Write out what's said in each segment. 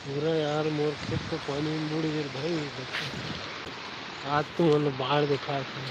पूरा यार मोर खेत तो पानी में बुड़ गए भाई। आज तो मतलब बाढ़ देखा था।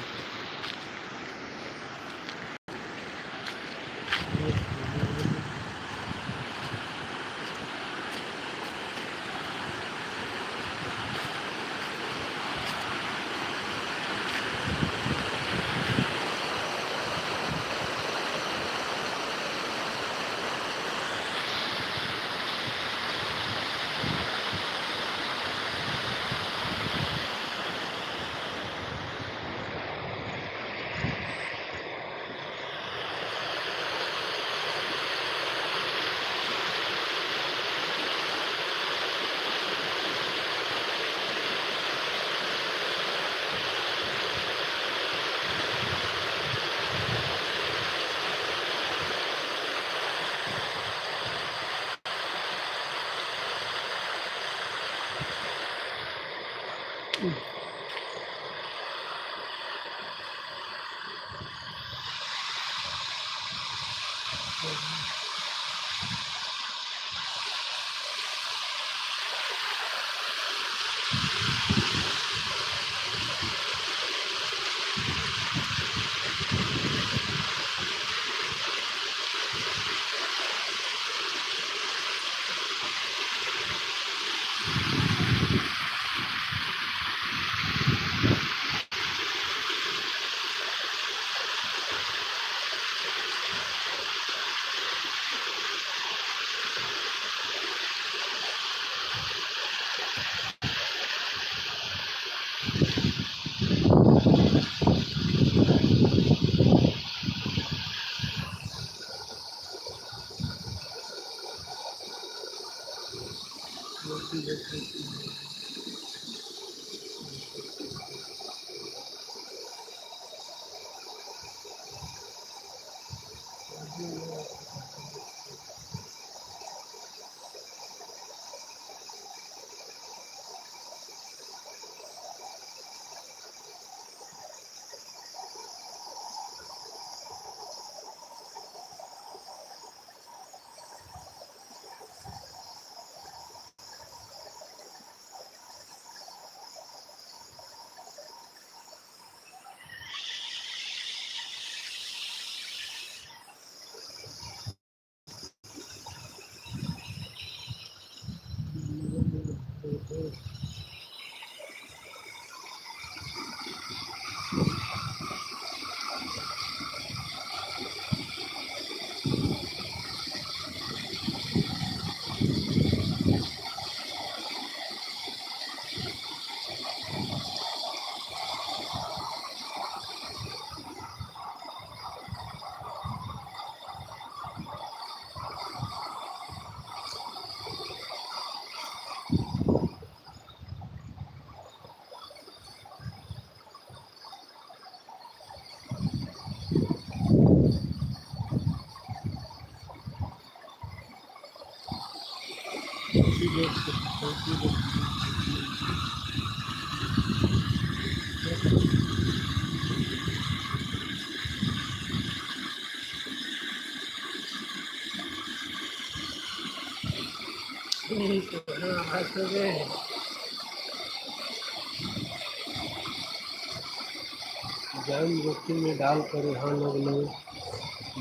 जान जोखिम में डालकर यहाँ लोग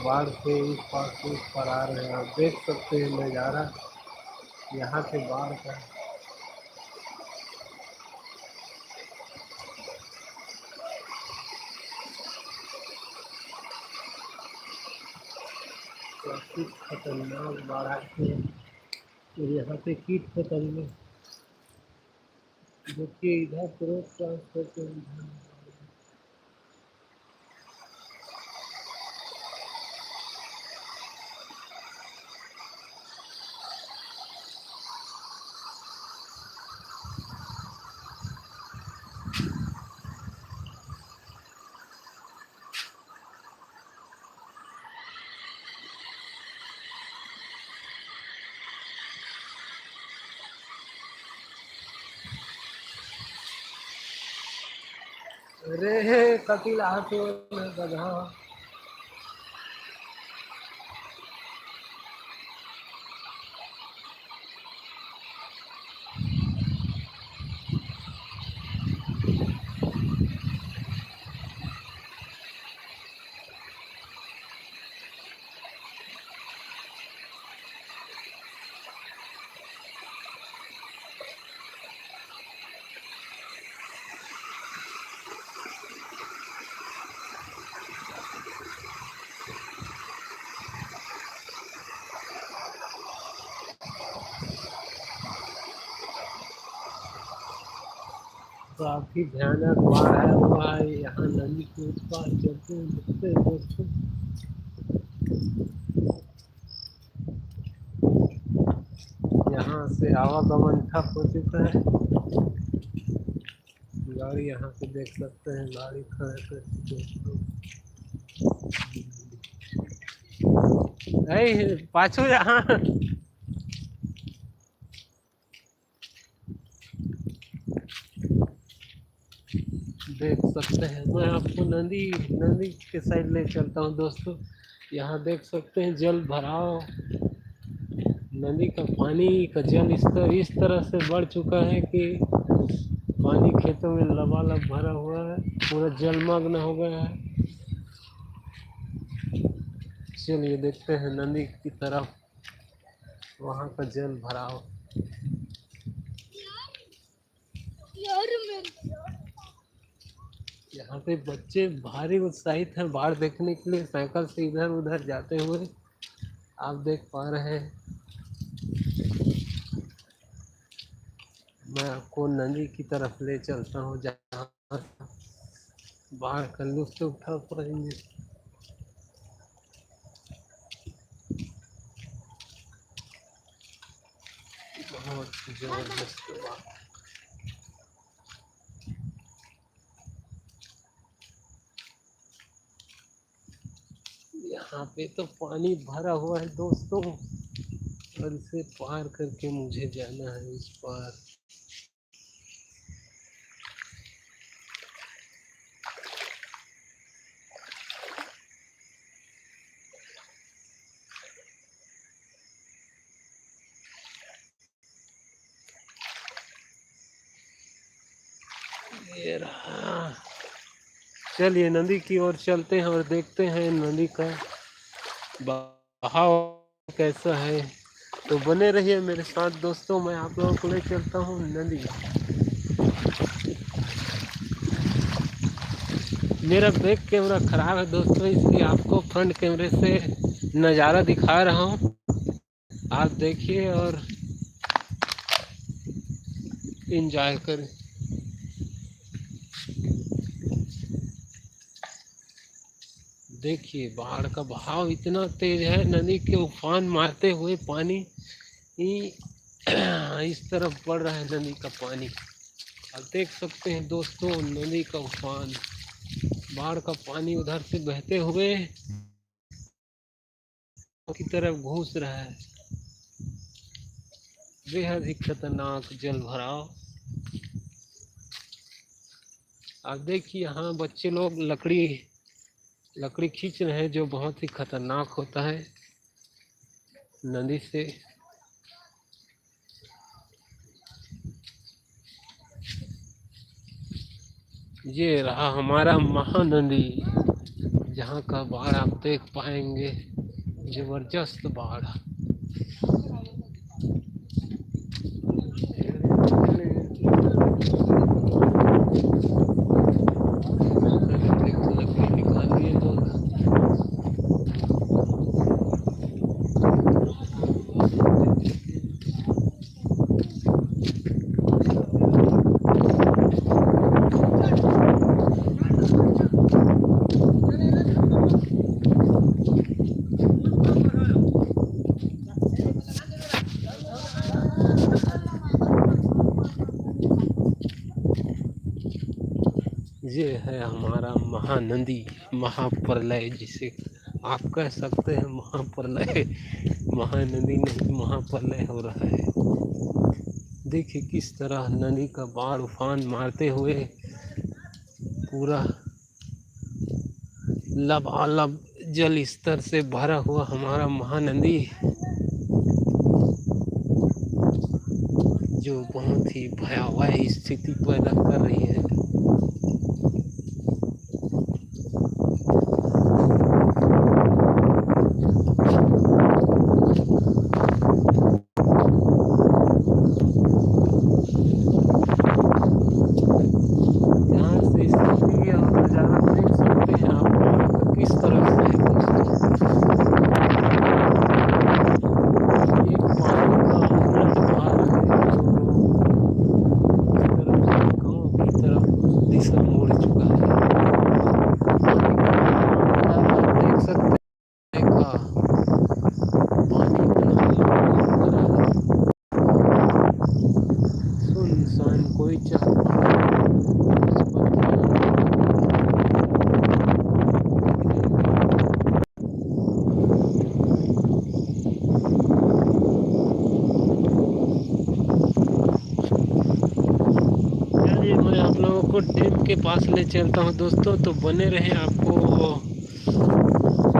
बाढ़ से इस पार से उस पार आ रहे हैं। आप देख सकते हैं नज़ारा यहाँ से बाढ़ का। काफी खतरनाक बाढ़ आती है और यहाँ पे कीट पतंगे जो कि इधर क्रॉस ट्रांसफर के अरे कपिल आतो गधा। काफी भयानक बाढ़ हुआ है यहाँ नदी के उस पार चलते हैं देखते हैं दोस्तों। यहाँ से आवागमन ठप हो चुका है। गाड़ी यहाँ से देख सकते हैं, गाड़ी खड़े कर चुके हैं। पाछू यहाँ देख सकते हैं। मैं आपको नदी के साइड ले चलता हूँ दोस्तों। यहाँ देख सकते हैं जल भराव, नदी का पानी का जल स्तर इस तरह से बढ़ चुका है कि पानी खेतों में लबालब भरा हुआ है, पूरा जलमग्न हो गया है। चलिए देखते हैं नदी की तरफ, वहाँ का जल भराव। यहाँ पे बच्चे भारी उत्साहित हैं बाढ़ देखने के लिए, साइकिल से इधर उधर जाते हुए आप देख पा रहे हैं। मैं आपको नदी की तरफ ले चलता हूँ जहाँ बाढ़ का लुत्फ उठा पाएंगे। बहुत जबरदस्त बाढ़। यहाँ पे तो पानी भरा हुआ है दोस्तों, और इसे पार करके मुझे जाना है इस पार। ये रहा। चलिए नदी की ओर चलते हैं और देखते हैं नदी का बहाव कैसा है। तो बने रहिए मेरे साथ दोस्तों, मैं आप लोगों को ले चलता हूँ नदी। मेरा बैक कैमरा खराब है दोस्तों, इसलिए आपको फ्रंट कैमरे से नज़ारा दिखा रहा हूँ, आप देखिए और एंजॉय करें। देखिए बाढ़ का बहाव इतना तेज है, नदी के उफान मारते हुए पानी इस तरफ बढ़ रहा है नदी का पानी। आप देख सकते हैं दोस्तों नदी का उफान, बाढ़ का पानी उधर से बहते हुए की तरफ घुस रहा है। बेहद ही खतरनाक जल भराव। आप देखिए यहाँ बच्चे लोग लकड़ी खींच रहे हैं, जो बहुत ही खतरनाक होता है नदी से। ये रहा हमारा महानदी, जहाँ का बाढ़ आप देख पाएंगे, जबरदस्त बाढ़। ये है हमारा महानदी, महाप्रलय जिसे आप कह सकते हैं। महाप्रलय, महानदी नहीं महाप्रलय हो रहा है। देखिए किस तरह नदी का बाढ़ उफान मारते हुए पूरा लबालब जल स्तर से भरा हुआ हमारा महानदी, जो बहुत ही भयावह स्थिति पैदा कर रही है। की तरफ डैम के पास ले चलता हूँ दोस्तों, तो बने रहें, आपको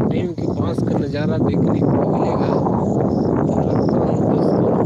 डैम के पास का नज़ारा देखने को मिलेगा। तो रखता हूँ दोस्तों।